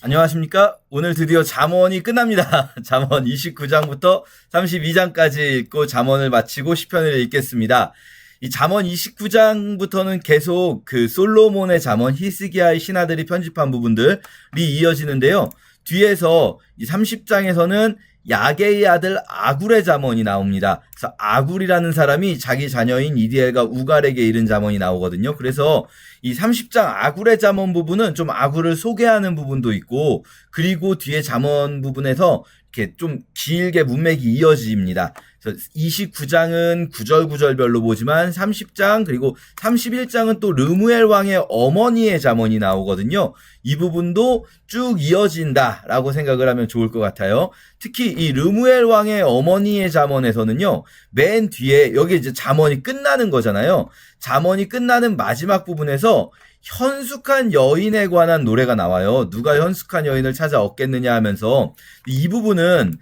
안녕하십니까? 오늘 드디어 잠언이 끝납니다. 잠언 29장부터 32장까지 읽고 잠언을 마치고 시편을 읽겠습니다. 이 잠언 29장부터는 계속 그 솔로몬의 잠언, 히스기야의 신하들이 편집한 부분들이 이어지는데요. 뒤에서 이 30장에서는 야게의 아들 아굴의 잠언이 나옵니다. 그래서 아굴이라는 사람이 자기 자녀인 이디엘과 우갈에게 이른 잠언이 나오거든요. 그래서 이 30장 아굴의 잠언 부분은 좀 아굴을 소개하는 부분도 있고, 그리고 뒤에 잠언 부분에서 이렇게 좀 길게 문맥이 이어집니다. 그래서 29장은 구절구절별로 보지만 30장 그리고 31장은 또 르무엘 왕의 어머니의 잠언이 나오거든요. 이 부분도 쭉 이어진다라고 생각을 하면 좋을 것 같아요. 특히 이 르무엘 왕의 어머니의 잠언에서는요, 맨 뒤에 여기 이제 잠언이 끝나는 거잖아요. 잠언이 끝나는 마지막 부분에서 현숙한 여인에 관한 노래가 나와요. 누가 현숙한 여인을 찾아 얻겠느냐 하면서 이 부분은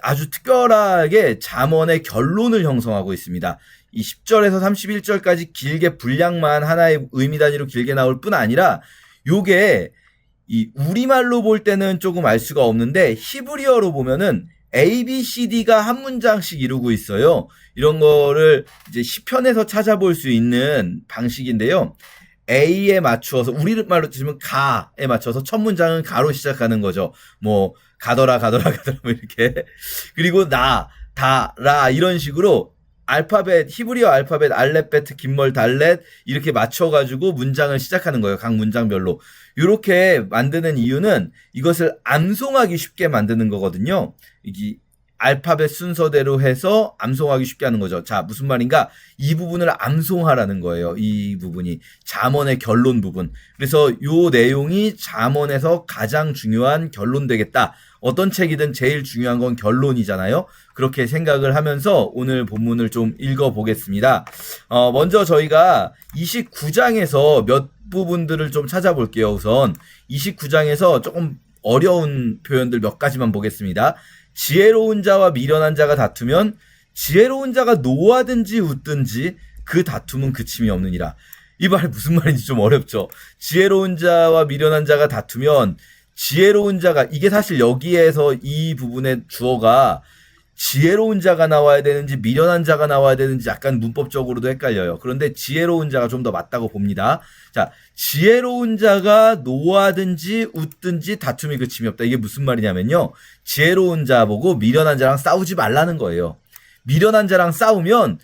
아주 특별하게 잠언의 결론을 형성하고 있습니다. 이 10절에서 31절까지 길게 분량만 하나의 의미 단위로 길게 나올 뿐 아니라 요게 이 우리말로 볼 때는 조금 알 수가 없는데 히브리어로 보면은 A, B, C, D가 한 문장씩 이루고 있어요. 이런 거를 이제 시편에서 찾아볼 수 있는 방식인데요. A에 맞추어서 우리말로 치면 가에 맞춰서 첫 문장은 가로 시작하는 거죠. 뭐 가더라 뭐 이렇게. 그리고 나, 다, 라 이런 식으로 알파벳, 히브리어 알파벳 알렛, 베트, 김몰, 달렛 이렇게 맞춰가지고 문장을 시작하는 거예요. 각 문장별로. 이렇게 만드는 이유는 이것을 암송하기 쉽게 만드는 거거든요. 이게 알파벳 순서대로 해서 암송하기 쉽게 하는 거죠. 자, 무슨 말인가? 이 부분을 암송하라는 거예요. 이 부분이 잠언의 결론 부분. 그래서 요 내용이 잠언에서 가장 중요한 결론 되겠다. 어떤 책이든 제일 중요한 건 결론이잖아요. 그렇게 생각을 하면서 오늘 본문을 좀 읽어보겠습니다. 먼저 저희가 29장에서 몇 부분들을 좀 찾아볼게요. 우선 29장에서 조금 어려운 표현들 몇 가지만 보겠습니다. 지혜로운 자와 미련한 자가 다투면 지혜로운 자가 노하든지 웃든지 그 다툼은 그침이 없느니라. 이 말 무슨 말인지 좀 어렵죠. 지혜로운 자와 미련한 자가 다투면 지혜로운 자가, 이게 사실 여기에서 이 부분의 주어가 지혜로운 자가 나와야 되는지 미련한 자가 나와야 되는지 약간 문법적으로도 헷갈려요. 그런데 지혜로운 자가 좀 더 맞다고 봅니다. 자, 지혜로운 자가 노하든지 웃든지 다툼이 그침이 없다. 이게 무슨 말이냐면요. 지혜로운 자 보고 미련한 자랑 싸우지 말라는 거예요. 미련한 자랑 싸우면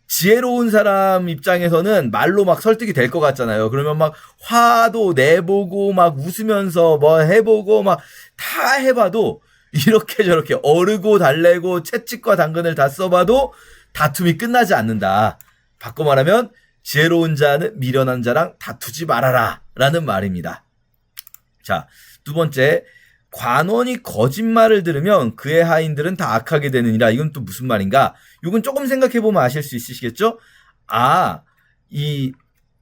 지혜로운 사람 입장에서는 말로 막 설득이 될 것 같잖아요. 그러면 막 화도 내보고 막 웃으면서 뭐 해보고 막 다 해봐도 이렇게 저렇게 어르고 달래고 채찍과 당근을 다 써봐도 다툼이 끝나지 않는다. 바꿔 말하면 지혜로운 자는 미련한 자랑 다투지 말아라 라는 말입니다. 자, 두 번째, 관원이 거짓말을 들으면 그의 하인들은 다 악하게 되느니라. 이건 또 무슨 말인가? 이건 조금 생각해보면 아실 수 있으시겠죠? 이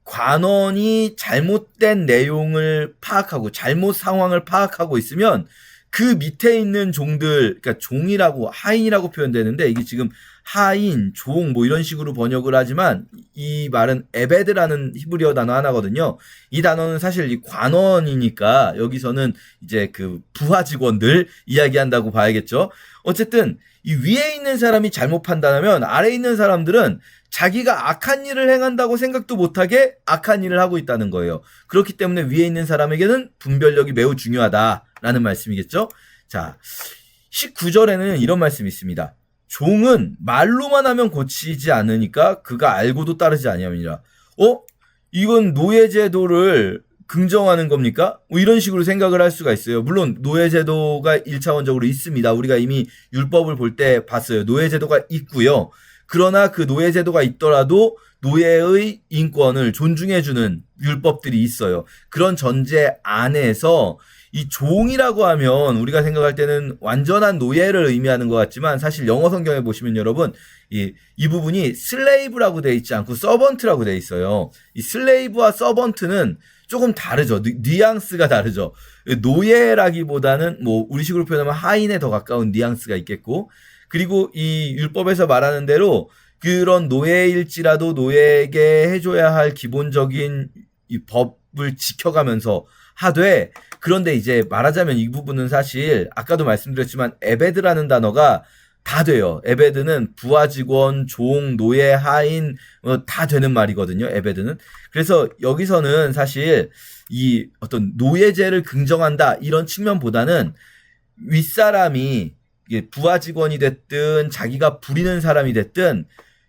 관원이 잘못된 내용을 파악하고 잘못 상황을 파악하고 있으면 그 밑에 있는 종들, 그러니까 종이라고 하인이라고 표현되는데 이게 지금 하인, 종 뭐 이런 식으로 번역을 하지만 이 말은 에베드라는 히브리어 단어 하나거든요. 이 단어는 사실 이 관원이니까 여기서는 이제 그 부하 직원들 이야기한다고 봐야겠죠. 어쨌든 이 위에 있는 사람이 잘못 판단하면 아래에 있는 사람들은 자기가 악한 일을 행한다고 생각도 못하게 악한 일을 하고 있다는 거예요. 그렇기 때문에 위에 있는 사람에게는 분별력이 매우 중요하다라는 말씀이겠죠. 자, 19절에는 이런 말씀이 있습니다. 종은 말로만 하면 고치지 않으니까 그가 알고도 따르지 아니함이니라. 이건 노예제도를 긍정하는 겁니까? 이런 식으로 생각을 할 수가 있어요. 물론 노예제도가 1차원적으로 있습니다. 우리가 이미 율법을 볼 때 봤어요. 노예제도가 있고요. 그러나 그 노예제도가 있더라도 노예의 인권을 존중해주는 율법들이 있어요. 그런 전제 안에서 이 종이라고 하면 우리가 생각할 때는 완전한 노예를 의미하는 것 같지만 사실 영어 성경에 보시면 여러분 이 부분이 슬레이브라고 돼 있지 않고 서번트라고 돼 있어요. 이 슬레이브와 서번트는 조금 다르죠. 뉘앙스가 다르죠. 노예라기보다는 뭐 우리식으로 표현하면 하인에 더 가까운 뉘앙스가 있겠고, 그리고 이 율법에서 말하는 대로 그런 노예일지라도 노예에게 해줘야 할 기본적인 이 법을 지켜가면서 하되, 그런데 이제 말하자면 이 부분은 사실 아까도 말씀드렸지만 에베드라는 단어가 다 돼요. 에베드는 부하 직원, 종, 노예, 하인 다 되는 말이거든요. 에베드는. 그래서 여기서는 사실 이 어떤 노예제를 긍정한다 이런 측면보다는 윗사람이 부하 직원이 됐든 자기가 부리는 사람이 됐든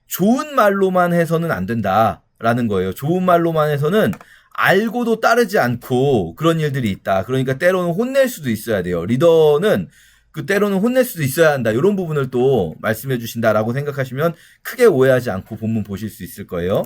좋은 말로만 해서는 안 된다라는 거예요. 좋은 말로만 해서는 알고도 따르지 않고 그런 일들이 있다. 그러니까 때로는 혼낼 수도 있어야 돼요. 리더는 그 때로는 혼낼 수도 있어야 한다. 이런 부분을 또 말씀해 주신다라고 생각하시면 크게 오해하지 않고 본문 보실 수 있을 거예요.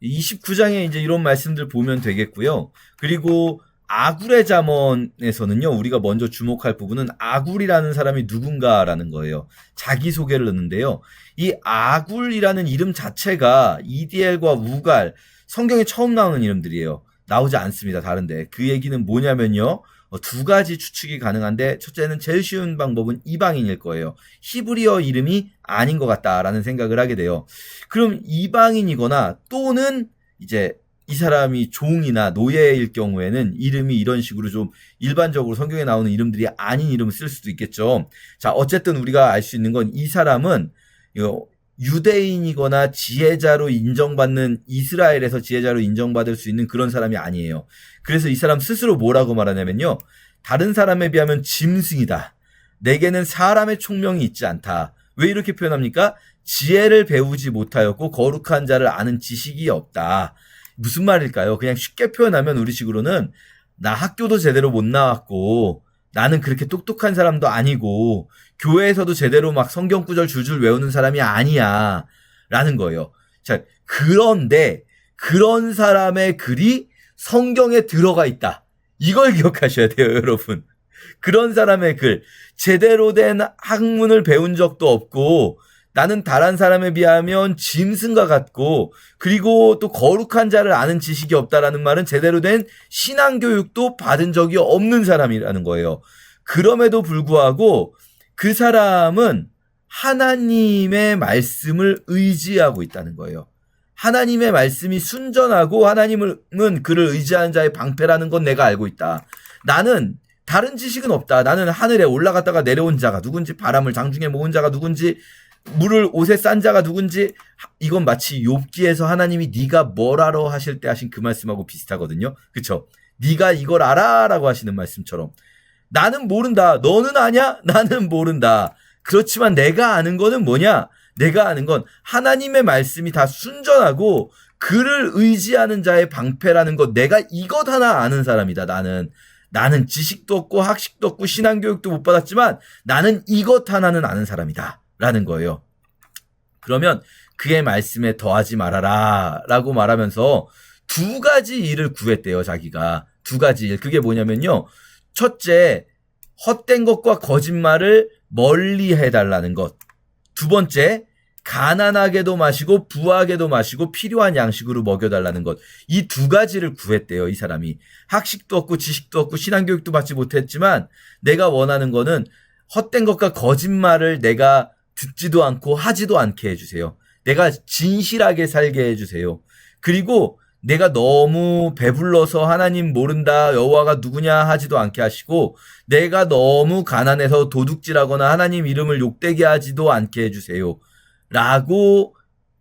29장에 이제 이런 말씀들 보면 되겠고요. 그리고 아굴의 잠언에서는요, 우리가 먼저 주목할 부분은 아굴이라는 사람이 누군가라는 거예요. 자기소개를 넣는데요. 이 아굴이라는 이름 자체가 이디엘과 우갈, 성경에 처음 나오는 이름들이에요. 나오지 않습니다. 다른데. 그 얘기는 뭐냐면요. 두 가지 추측이 가능한데, 첫째는 제일 쉬운 방법은 이방인일 거예요. 히브리어 이름이 아닌 것 같다라는 생각을 하게 돼요. 그럼 이방인이거나 또는 이제 이 사람이 종이나 노예일 경우에는 이름이 이런 식으로 좀 일반적으로 성경에 나오는 이름들이 아닌 이름을 쓸 수도 있겠죠. 자, 어쨌든 우리가 알 수 있는 건 이 사람은 유대인이거나 지혜자로 인정받는, 이스라엘에서 지혜자로 인정받을 수 있는 그런 사람이 아니에요. 그래서 이 사람 스스로 뭐라고 말하냐면요. 다른 사람에 비하면 짐승이다. 내게는 사람의 총명이 있지 않다. 왜 이렇게 표현합니까? 지혜를 배우지 못하였고 거룩한 자를 아는 지식이 없다. 무슨 말일까요? 그냥 쉽게 표현하면 우리식으로는 나 학교도 제대로 못 나왔고 나는 그렇게 똑똑한 사람도 아니고 교회에서도 제대로 막 성경 구절 줄줄 외우는 사람이 아니야 라는 거예요. 자, 그런데 그런 사람의 글이 성경에 들어가 있다. 이걸 기억하셔야 돼요, 여러분. 그런 사람의 글, 제대로 된 학문을 배운 적도 없고 나는 다른 사람에 비하면 짐승과 같고, 그리고 또 거룩한 자를 아는 지식이 없다라는 말은 제대로 된 신앙교육도 받은 적이 없는 사람이라는 거예요. 그럼에도 불구하고 그 사람은 하나님의 말씀을 의지하고 있다는 거예요. 하나님의 말씀이 순전하고 하나님은 그를 의지하는 자의 방패라는 건 내가 알고 있다. 나는 다른 지식은 없다. 나는 하늘에 올라갔다가 내려온 자가 누군지, 바람을 장중에 모은 자가 누군지, 물을 옷에 싼 자가 누군지, 이건 마치 욥기에서 하나님이 네가 뭘 알아 하실 때 하신 그 말씀하고 비슷하거든요. 그쵸? 네가 이걸 알아 라고 하시는 말씀처럼 나는 모른다. 너는 아냐? 나는 모른다. 그렇지만 내가 아는 거는 뭐냐? 내가 아는 건 하나님의 말씀이 다 순전하고 그를 의지하는 자의 방패라는 것, 내가 이것 하나 아는 사람이다. 나는 지식도 없고 학식도 없고 신앙교육도 못 받았지만 나는 이것 하나는 아는 사람이다 라는 거예요. 그러면 그의 말씀에 더하지 말아라 라고 말하면서 두 가지 일을 구했대요. 자기가 두 가지 일. 그게 뭐냐면요, 첫째, 헛된 것과 거짓말을 멀리 해달라는 것. 두 번째, 가난하게도 마시고 부하게도 마시고 필요한 양식으로 먹여달라는 것. 이 두 가지를 구했대요. 이 사람이 학식도 없고 지식도 없고 신앙교육도 받지 못했지만 내가 원하는 거는 헛된 것과 거짓말을 내가 듣지도 않고 하지도 않게 해주세요. 내가 진실하게 살게 해주세요. 그리고 내가 너무 배불러서 하나님 모른다, 여호와가 누구냐 하지도 않게 하시고, 내가 너무 가난해서 도둑질하거나 하나님 이름을 욕되게 하지도 않게 해주세요 라고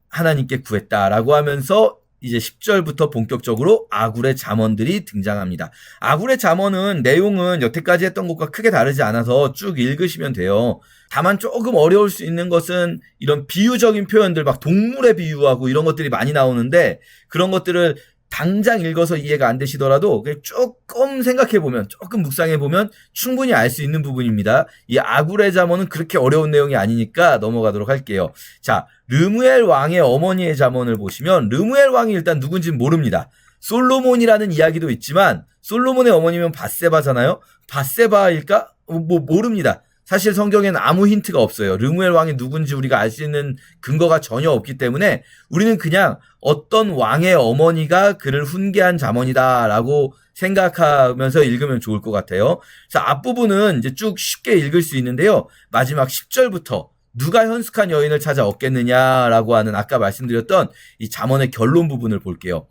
하나님께 구했다라고 하면서 이제 10절부터 본격적으로 아굴의 잠언들이 등장합니다. 아굴의 잠언은 내용은 여태까지 했던 것과 크게 다르지 않아서 쭉 읽으시면 돼요. 다만 조금 어려울 수 있는 것은 이런 비유적인 표현들, 막 동물에 비유하고 이런 것들이 많이 나오는데, 그런 것들을 당장 읽어서 이해가 안 되시더라도 그냥 조금 생각해보면, 조금 묵상해보면 충분히 알 수 있는 부분입니다. 이 아굴의 잠언은 그렇게 어려운 내용이 아니니까 넘어가도록 할게요. 자, 르무엘 왕의 어머니의 잠언을 보시면 르무엘 왕이 일단 누군지는 모릅니다. 솔로몬이라는 이야기도 있지만 솔로몬의 어머니면 밧세바잖아요. 밧세바일까? 모릅니다. 사실 성경에는 아무 힌트가 없어요. 르무엘 왕이 누군지 우리가 알 수 있는 근거가 전혀 없기 때문에 우리는 그냥 어떤 왕의 어머니가 그를 훈계한 잠언이다라고 생각하면서 읽으면 좋을 것 같아요. 그래서 앞부분은 이제 쭉 쉽게 읽을 수 있는데요. 마지막 10절부터 누가 현숙한 여인을 찾아 얻겠느냐라고 하는 아까 말씀드렸던 이 잠언의 결론 부분을 볼게요.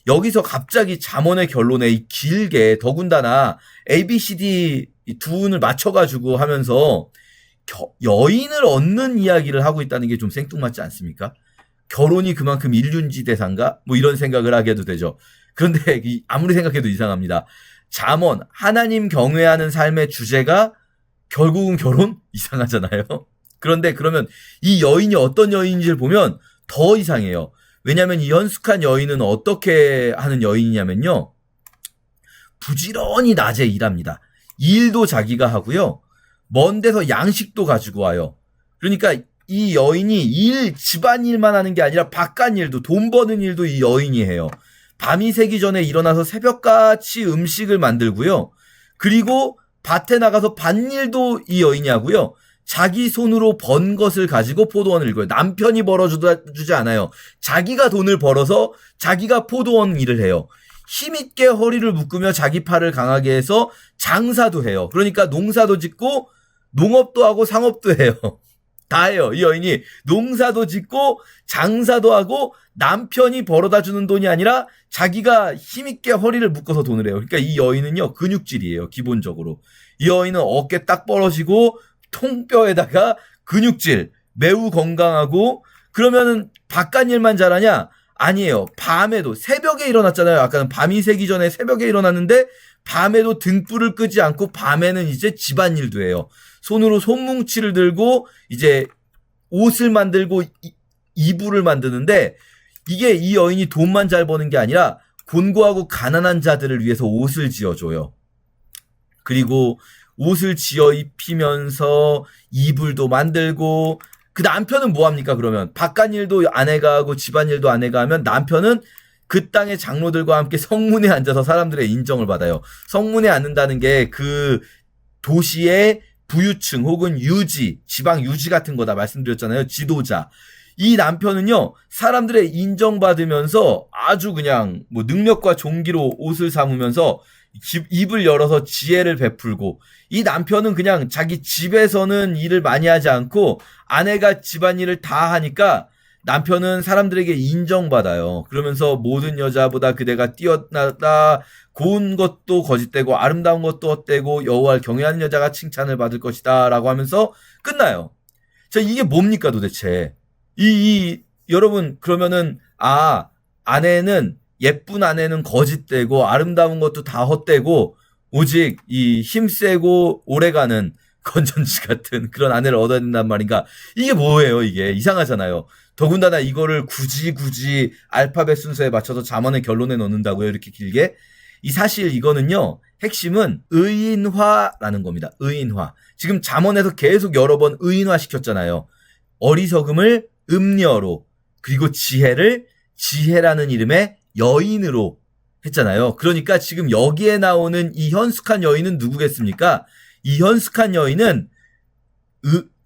여기서 갑자기 잠언의 결론에 길게 더군다나 A, B, C, D 두 운을 맞춰가지고 하면서 여인을 얻는 이야기를 하고 있다는 게 좀 생뚱맞지 않습니까? 결혼이 그만큼 일륜지대사인가? 뭐 이런 생각을 하게 해도 되죠. 그런데 아무리 생각해도 이상합니다. 잠언, 하나님 경외하는 삶의 주제가 결국은 결혼? 이상하잖아요. 그런데 그러면 이 여인이 어떤 여인인지를 보면 더 이상해요. 왜냐하면 이 현숙한 여인은 어떻게 하는 여인이냐면요. 부지런히 낮에 일합니다. 일도 자기가 하고요. 먼 데서 양식도 가지고 와요. 그러니까 이 여인이 집안일만 하는 게 아니라 바깥일도, 돈 버는 일도 이 여인이 해요. 밤이 새기 전에 일어나서 새벽같이 음식을 만들고요. 그리고 밭에 나가서 밭일도 이 여인이 하고요. 자기 손으로 번 것을 가지고 포도원을 읽어요. 남편이 벌어주지 않아요. 자기가 돈을 벌어서 자기가 포도원 일을 해요. 힘있게 허리를 묶으며 자기 팔을 강하게 해서 장사도 해요. 그러니까 농사도 짓고 농업도 하고 상업도 해요. 다 해요. 이 여인이 농사도 짓고 장사도 하고 남편이 벌어다 주는 돈이 아니라 자기가 힘있게 허리를 묶어서 돈을 해요. 그러니까 이 여인은요, 근육질이에요. 기본적으로. 이 여인은 어깨 딱 벌어지고 통뼈에다가 근육질, 매우 건강하고. 그러면은 바깥 일만 잘하냐? 아니에요. 밤에도 새벽에 일어났잖아요. 아까는 밤이 새기 전에 새벽에 일어났는데 밤에도 등불을 끄지 않고 밤에는 이제 집안일도 해요. 손으로 손뭉치를 들고 이제 옷을 만들고 이불을 만드는데, 이게 이 여인이 돈만 잘 버는 게 아니라 곤고하고 가난한 자들을 위해서 옷을 지어줘요. 그리고 옷을 지어 입히면서 이불도 만들고. 그 남편은 뭐합니까? 그러면 바깥일도 아내가 하고 집안일도 아내가 하면 남편은 그 땅의 장로들과 함께 성문에 앉아서 사람들의 인정을 받아요. 성문에 앉는다는 게 그 도시의 부유층 혹은 유지, 지방 유지 같은 거다 말씀드렸잖아요. 지도자. 이 남편은요, 사람들의 인정받으면서 아주 그냥 뭐 능력과 종기로 옷을 삼으면서 입을 열어서 지혜를 베풀고, 이 남편은 그냥 자기 집에서는 일을 많이 하지 않고 아내가 집안일을 다 하니까 남편은 사람들에게 인정받아요. 그러면서 모든 여자보다 그대가 뛰어나다, 고운 것도 거짓되고 아름다운 것도 헛되고 여호와를 경외하는 여자가 칭찬을 받을 것이다 라고 하면서 끝나요. 자, 이게 뭡니까 도대체? 여러분, 그러면은 아내는, 예쁜 아내는 거짓되고 아름다운 것도 다 헛되고 오직 이 힘세고 오래가는 건전지 같은 그런 아내를 얻어야 된단 말인가? 이게 뭐예요? 이게 이상하잖아요. 더군다나 이거를 굳이 알파벳 순서에 맞춰서 잠언의 결론에 넣는다고요? 이렇게 길게? 사실 이거는요, 핵심은 의인화라는 겁니다. 의인화. 지금 잠언에서 계속 여러 번 의인화 시켰잖아요. 어리석음을 음녀로, 그리고 지혜를 지혜라는 이름의 여인으로 했잖아요. 그러니까 지금 여기에 나오는 이 현숙한 여인은 누구겠습니까? 이 현숙한 여인은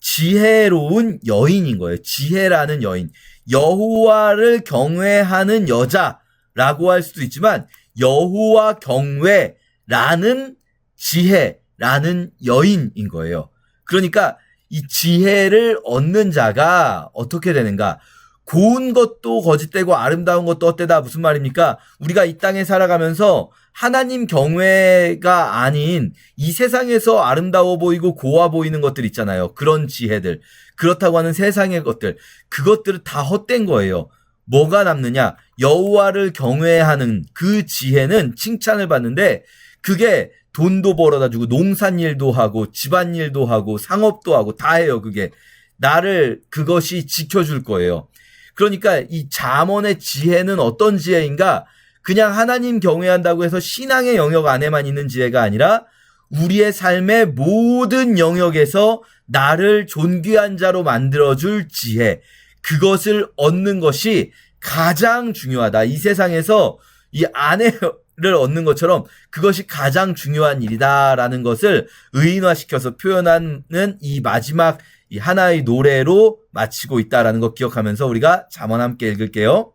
지혜로운 여인인 거예요. 지혜라는 여인. 여호와를 경외하는 여자라고 할 수도 있지만 여호와 경외라는 지혜라는 여인인 거예요. 그러니까 이 지혜를 얻는 자가 어떻게 되는가? 고운 것도 거짓되고 아름다운 것도 헛되다. 무슨 말입니까? 우리가 이 땅에 살아가면서 하나님 경외가 아닌 이 세상에서 아름다워 보이고 고와 보이는 것들 있잖아요. 그런 지혜들. 그렇다고 하는 세상의 것들. 그것들은 다 헛된 거예요. 뭐가 남느냐? 여호와를 경외하는 그 지혜는 칭찬을 받는데, 그게 돈도 벌어다 주고 농산일도 하고 집안일도 하고 상업도 하고 다 해요. 그게 나를, 그것이 지켜줄 거예요. 그러니까 이 잠언의 지혜는 어떤 지혜인가? 그냥 하나님 경외한다고 해서 신앙의 영역 안에만 있는 지혜가 아니라 우리의 삶의 모든 영역에서 나를 존귀한 자로 만들어줄 지혜, 그것을 얻는 것이 가장 중요하다. 이 세상에서 이 아내를 얻는 것처럼 그것이 가장 중요한 일이다라는 것을 의인화시켜서 표현하는 이 마지막 이 하나의 노래로 마치고 있다라는 거 기억하면서 우리가 잠언 함께 읽을게요.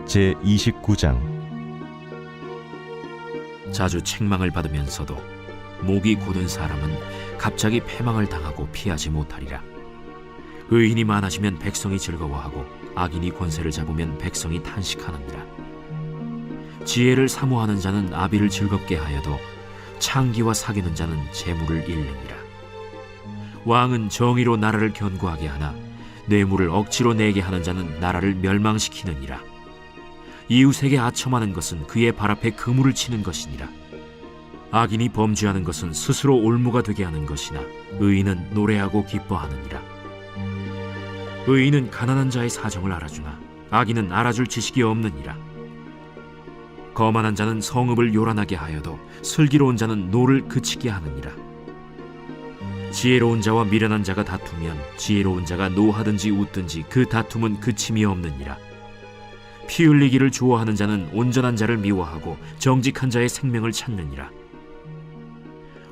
제29장. 자주 책망을 받으면서도 목이 곧은 사람은 갑자기 패망을 당하고 피하지 못하리라. 의인이 많아지면 백성이 즐거워하고 악인이 권세를 잡으면 백성이 탄식하느니라. 지혜를 사모하는 자는 아비를 즐겁게 하여도 창기와 사귀는 자는 재물을 잃느니라. 왕은 정의로 나라를 견고하게 하나 뇌물을 억지로 내게 하는 자는 나라를 멸망시키느니라. 이웃에게 아첨하는 것은 그의 발 앞에 그물을 치는 것이니라. 악인이 범죄하는 것은 스스로 올무가 되게 하는 것이나 의인은 노래하고 기뻐하느니라. 의인은 가난한 자의 사정을 알아주나 악인은 알아줄 지식이 없느니라. 거만한 자는 성읍을 요란하게 하여도 슬기로운 자는 노를 그치게 하느니라. 지혜로운 자와 미련한 자가 다투면 지혜로운 자가 노하든지 웃든지 그 다툼은 그침이 없느니라. 피 흘리기를 좋아하는 자는 온전한 자를 미워하고 정직한 자의 생명을 찾느니라.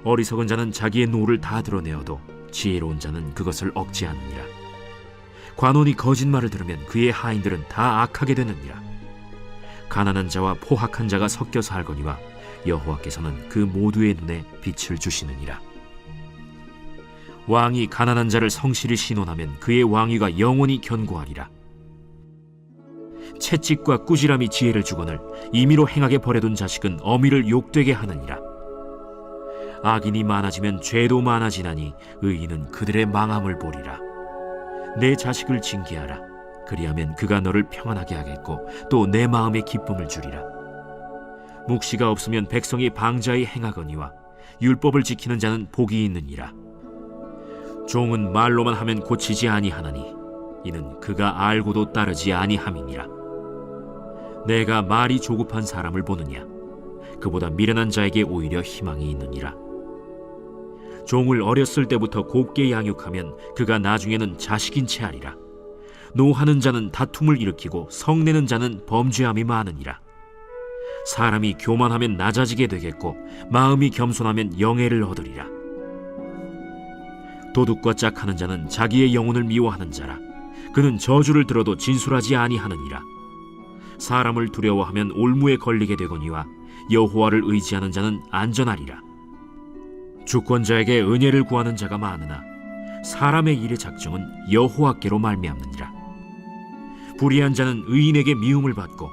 어리석은 자는 자기의 노를 다 드러내어도 지혜로운 자는 그것을 억제하느니라. 관원이 거짓말을 들으면 그의 하인들은 다 악하게 되느니라. 가난한 자와 포학한 자가 섞여 살거니와 여호와께서는 그 모두의 눈에 빛을 주시느니라. 왕이 가난한 자를 성실히 신원하면 그의 왕위가 영원히 견고하리라. 채찍과 꾸지람이 지혜를 주거늘 임의로 행하게 버려둔 자식은 어미를 욕되게 하느니라. 악인이 많아지면 죄도 많아지나니 의인은 그들의 망함을 보리라. 내 자식을 징계하라. 그리하면 그가 너를 평안하게 하겠고 또 내 마음에 기쁨을 주리라. 묵시가 없으면 백성이 방자히 행하거니와 율법을 지키는 자는 복이 있느니라. 종은 말로만 하면 고치지 아니하나니 이는 그가 알고도 따르지 아니함이니라. 내가 말이 조급한 사람을 보느냐? 그보다 미련한 자에게 오히려 희망이 있느니라. 종을 어렸을 때부터 곱게 양육하면 그가 나중에는 자식인 채 하리라. 노하는 자는 다툼을 일으키고 성내는 자는 범죄함이 많으니라. 사람이 교만하면 낮아지게 되겠고 마음이 겸손하면 영예를 얻으리라. 도둑과 짝하는 자는 자기의 영혼을 미워하는 자라. 그는 저주를 들어도 진술하지 아니하느니라. 사람을 두려워하면 올무에 걸리게 되거니와 여호와를 의지하는 자는 안전하리라. 주권자에게 은혜를 구하는 자가 많으나 사람의 일의 작정은 여호와께로 말미암느니라. 불의한 자는 의인에게 미움을 받고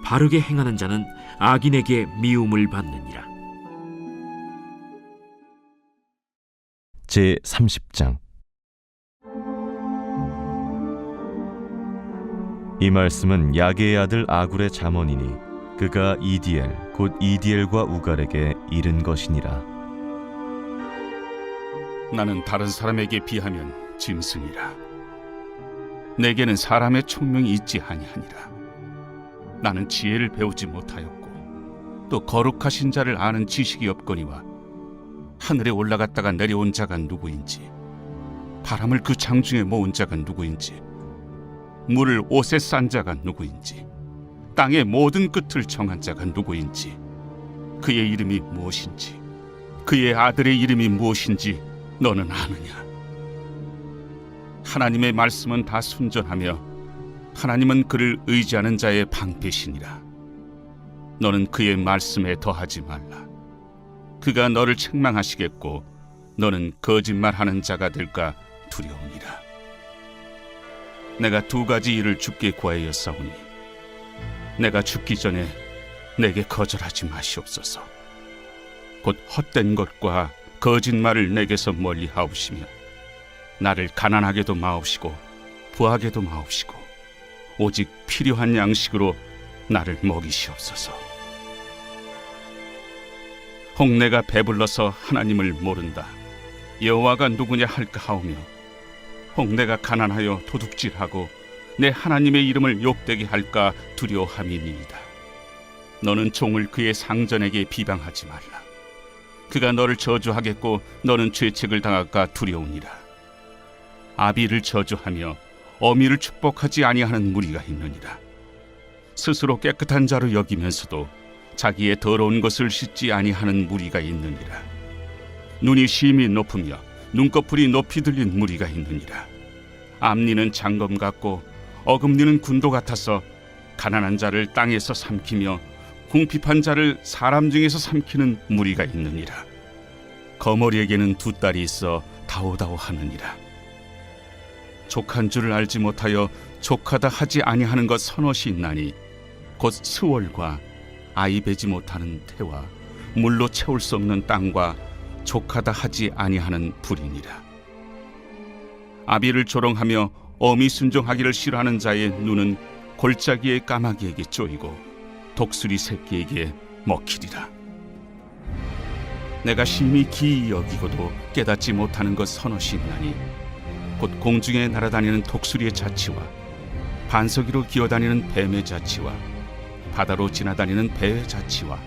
바르게 행하는 자는 악인에게 미움을 받느니라. 제30장. 이 말씀은 야게의 아들 아굴의 잠언이니 그가 이디엘 곧 이디엘과 우갈에게 이른 것이니라. 나는 다른 사람에게 비하면 짐승이라. 내게는 사람의 총명이 있지 아니하니라. 나는 지혜를 배우지 못하였고 또 거룩하신 자를 아는 지식이 없거니와 하늘에 올라갔다가 내려온 자가 누구인지, 바람을 그 장중에 모은 자가 누구인지, 물을 옷에 싼 자가 누구인지, 땅의 모든 끝을 정한 자가 누구인지, 그의 이름이 무엇인지, 그의 아들의 이름이 무엇인지 너는 아느냐? 하나님의 말씀은 다 순전하며 하나님은 그를 의지하는 자의 방패시니라. 너는 그의 말씀에 더하지 말라. 그가 너를 책망하시겠고 너는 거짓말하는 자가 될까 두려우니라. 내가 두 가지 일을 주께 구하였사오니 내가 죽기 전에 내게 거절하지 마시옵소서. 곧 헛된 것과 거짓말을 내게서 멀리 하옵시며 나를 가난하게도 마옵시고 부하게도 마옵시고 오직 필요한 양식으로 나를 먹이시옵소서. 혹 내가 배불러서 하나님을 모른다, 여호와가 누구냐 할까 하오며, 혹 내가 가난하여 도둑질하고 내 하나님의 이름을 욕되게 할까 두려워함이니이다. 너는 종을 그의 상전에게 비방하지 말라. 그가 너를 저주하겠고 너는 죄책을 당할까 두려우니라. 아비를 저주하며 어미를 축복하지 아니하는 무리가 있느니라. 스스로 깨끗한 자로 여기면서도 자기의 더러운 것을 씻지 아니하는 무리가 있느니라. 눈이 심히 높으며 눈꺼풀이 높이 들린 무리가 있느니라. 앞니는 장검 같고 어금니는 군도 같아서 가난한 자를 땅에서 삼키며 궁핍한 자를 사람 중에서 삼키는 무리가 있느니라. 거머리에게는 두 딸이 있어 다오다오 하느니라. 족한 줄을 알지 못하여 족하다 하지 아니하는 것 서너시 있나니 곧 스월과 아이 베지 못하는 태와 물로 채울 수 없는 땅과 족하다 하지 아니하는 불이니라. 아비를 조롱하며 어미 순종하기를 싫어하는 자의 눈은 골짜기의 까마귀에게 쪼이고 독수리 새끼에게 먹히리라. 내가 심히 기이 여기고도 깨닫지 못하는 것 서너시 있나니 곧 공중에 날아다니는 독수리의 자치와 반석이로 기어다니는 뱀의 자치와 바다로 지나다니는 배의 자치와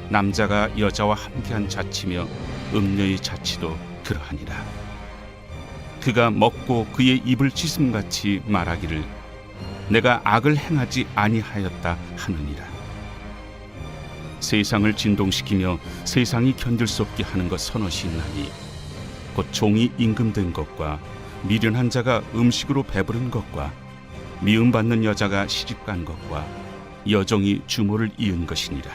남자가 여자와 함께한 자치며 음녀의 자치도 그러하니라. 그가 먹고 그의 입을 찢음같이 말하기를 내가 악을 행하지 아니하였다 하느니라. 세상을 진동시키며 세상이 견딜 수 없게 하는 것 서너시 있나니 곧 종이 임금된 것과 미련한 자가 음식으로 배부른 것과 미움받는 여자가 시집간 것과 여종이 주모를 이은 것이니라.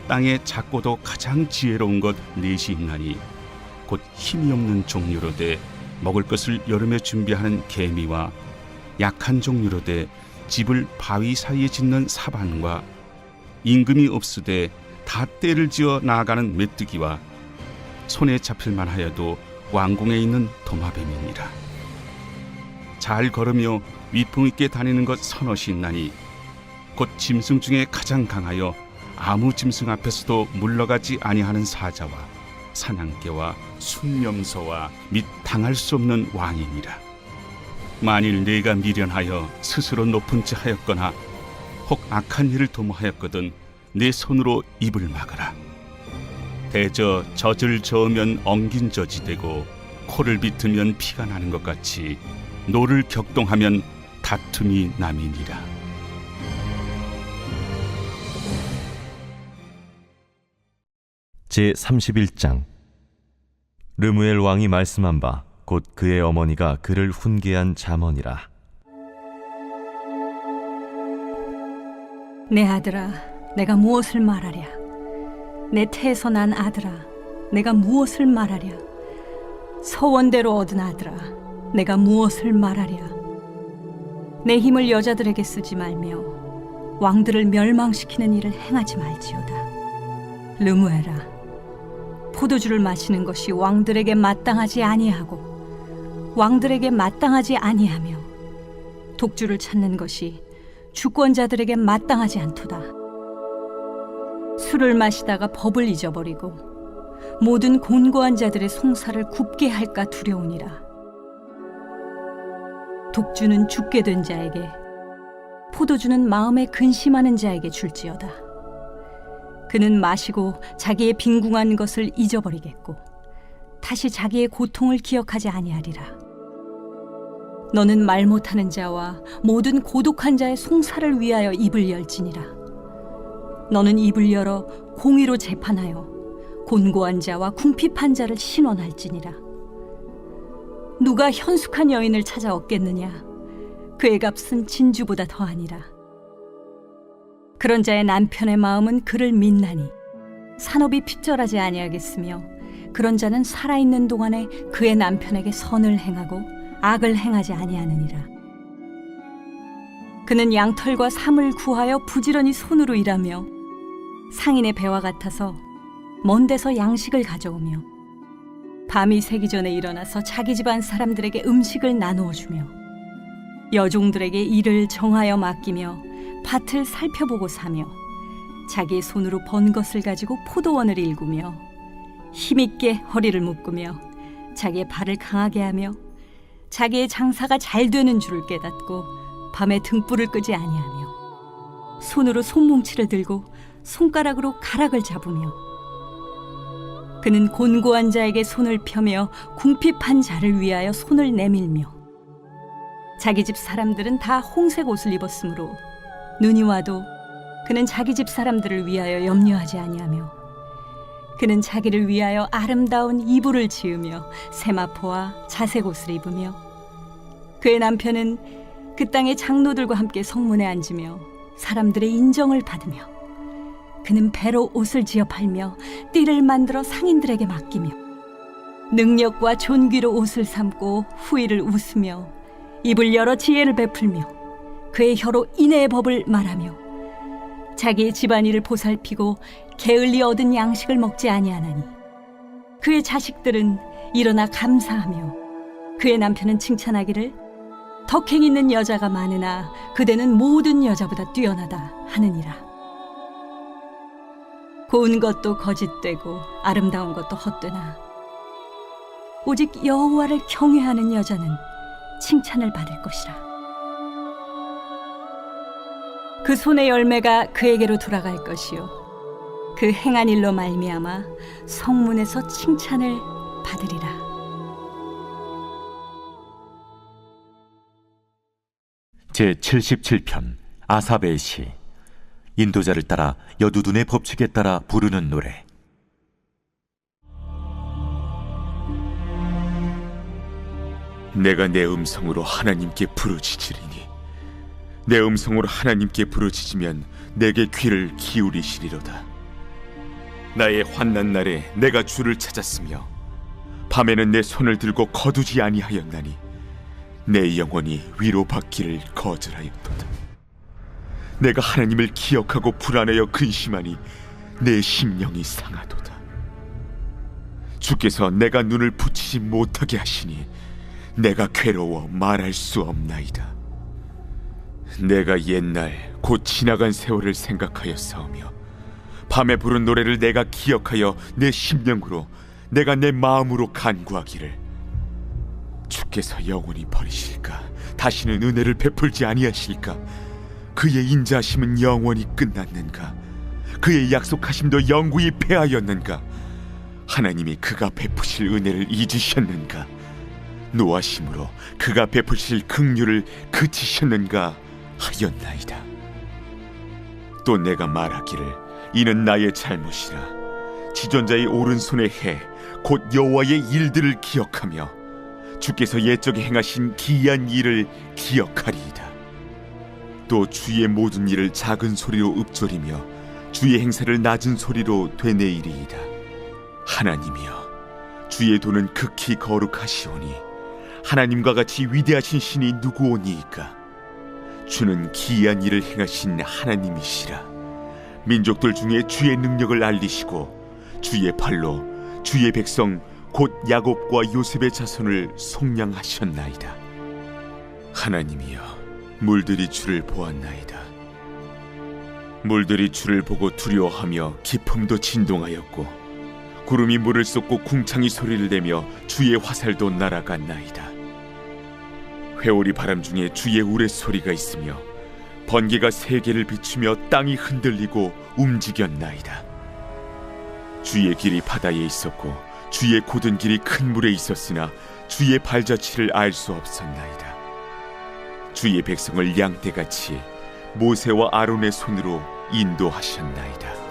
땅에 작고도 가장 지혜로운 것 넷이 있나니 곧 힘이 없는 종류로 돼 먹을 것을 여름에 준비하는 개미와 약한 종류로 돼 집을 바위 사이에 짓는 사반과 임금이 없으되 다 때를 지어 나아가는 메뚜기와 손에 잡힐 만하여도 왕궁에 있는 도마뱀이니라. 잘 걸으며 위풍 있게 다니는 것 서너시 있나니 곧 짐승 중에 가장 강하여 아무 짐승 앞에서도 물러가지 아니하는 사자와 사냥개와 순념소와 및 당할 수 없는 왕이니라. 만일 네가 미련하여 스스로 높은 체 하였거나 혹 악한 일을 도모하였거든 내 손으로 입을 막으라. 대저 젖을 저으면 엉긴 젖이 되고 코를 비트면 피가 나는 것 같이 노를 격동하면 다툼이 남이니라. 제31장. 르무엘 왕이 말씀한 바 곧 그의 어머니가 그를 훈계한 잠언이라. 내 아들아, 내가 무엇을 말하랴? 내 태에서 난 아들아, 내가 무엇을 말하랴? 서원대로 얻은 아들아, 내가 무엇을 말하랴? 내 힘을 여자들에게 쓰지 말며 왕들을 멸망시키는 일을 행하지 말지어다. 르무엘아, 포도주를 마시는 것이 왕들에게 마땅하지 아니하고 왕들에게 마땅하지 아니하며 독주를 찾는 것이 주권자들에게 마땅하지 않도다. 술을 마시다가 법을 잊어버리고 모든 곤고한 자들의 송사를 굽게 할까 두려우니라. 독주는 죽게 된 자에게, 포도주는 마음에 근심하는 자에게 줄지어다. 그는 마시고 자기의 빈궁한 것을 잊어버리겠고 다시 자기의 고통을 기억하지 아니하리라. 너는 말 못하는 자와 모든 고독한 자의 송사를 위하여 입을 열지니라. 너는 입을 열어 공의로 재판하여 곤고한 자와 궁핍한 자를 신원할지니라. 누가 현숙한 여인을 찾아 얻겠느냐? 그의 값은 진주보다 더하니라. 그런 자의 남편의 마음은 그를 믿나니 산업이 핍절하지 아니하겠으며 그런 자는 살아있는 동안에 그의 남편에게 선을 행하고 악을 행하지 아니하느니라. 그는 양털과 삼을 구하여 부지런히 손으로 일하며 상인의 배와 같아서 먼 데서 양식을 가져오며 밤이 새기 전에 일어나서 자기 집안 사람들에게 음식을 나누어 주며 여종들에게 일을 정하여 맡기며 밭을 살펴보고 사며 자기의 손으로 번 것을 가지고 포도원을 일구며 힘있게 허리를 묶으며 자기의 발을 강하게 하며 자기의 장사가 잘 되는 줄을 깨닫고 밤에 등불을 끄지 아니하며 손으로 손뭉치를 들고 손가락으로 가락을 잡으며 그는 곤고한 자에게 손을 펴며 궁핍한 자를 위하여 손을 내밀며 자기 집 사람들은 다 홍색 옷을 입었으므로 눈이 와도 그는 자기 집 사람들을 위하여 염려하지 아니하며 그는 자기를 위하여 아름다운 이불을 지으며 세마포와 자색 옷을 입으며 그의 남편은 그 땅의 장로들과 함께 성문에 앉으며 사람들의 인정을 받으며 그는 배로 옷을 지어 팔며 띠를 만들어 상인들에게 맡기며 능력과 존귀로 옷을 삼고 후일을 웃으며 입을 열어 지혜를 베풀며 그의 혀로 인애의 법을 말하며 자기의 집안일을 보살피고 게을리 얻은 양식을 먹지 아니하나니 그의 자식들은 일어나 감사하며 그의 남편은 칭찬하기를 덕행 있는 여자가 많으나 그대는 모든 여자보다 뛰어나다 하느니라. 고운 것도 거짓되고 아름다운 것도 헛되나 오직 여호와를 경외하는 여자는 칭찬을 받을 것이라. 그 손의 열매가 그에게로 돌아갈 것이요 그 행한 일로 말미암아 성문에서 칭찬을 받으리라. 제77편 아삽의 시. 인도자를 따라 여두둔의 법칙에 따라 부르는 노래. 내가 내 음성으로 하나님께 부르짖으리니 내 음성으로 하나님께 부르짖으면 내게 귀를 기울이시리로다. 나의 환난 날에 내가 주를 찾았으며 밤에는 내 손을 들고 거두지 아니하였나니 내 영혼이 위로받기를 거절하였도다. 내가 하나님을 기억하고 불안하여 근심하니 내 심령이 상하도다. 주께서 내가 눈을 붙이지 못하게 하시니 내가 괴로워 말할 수 없나이다. 내가 옛날 곧 지나간 세월을 생각하였사오며 밤에 부른 노래를 내가 기억하여 내 심령으로 내가 내 마음으로 간구하기를 주께서 영원히 버리실까? 다시는 은혜를 베풀지 아니하실까? 그의 인자하심은 영원히 끝났는가? 그의 약속하심도 영구히 패하였는가? 하나님이 그가 베푸실 은혜를 잊으셨는가? 노하심으로 그가 베푸실 긍휼을 그치셨는가 하였나이다. 또 내가 말하기를 이는 나의 잘못이라. 지존자의 오른손의 해 곧 여호와의 일들을 기억하며 주께서 옛적에 행하신 기이한 일을 기억하리이다. 또 주의 모든 일을 작은 소리로 읊조리며 주의 행사를 낮은 소리로 되뇌이리이다. 하나님이여, 주의 도는 극히 거룩하시오니 하나님과 같이 위대하신 신이 누구오니이까? 주는 기이한 일을 행하신 하나님이시라. 민족들 중에 주의 능력을 알리시고 주의 팔로 주의 백성 곧 야곱과 요셉의 자손을 속량하셨나이다. 하나님이여, 물들이 주를 보았나이다. 물들이 주를 보고 두려워하며 깊음도 진동하였고 구름이 물을 쏟고 궁창이 소리를 내며 주의 화살도 날아갔나이다. 회오리 바람 중에 주의 우레소리가 있으며 번개가 세계를 비추며 땅이 흔들리고 움직였나이다. 주의 길이 바다에 있었고 주의 곧은 길이 큰 물에 있었으나 주의 발자취를 알 수 없었나이다. 주의 백성을 양떼같이 모세와 아론의 손으로 인도하셨나이다.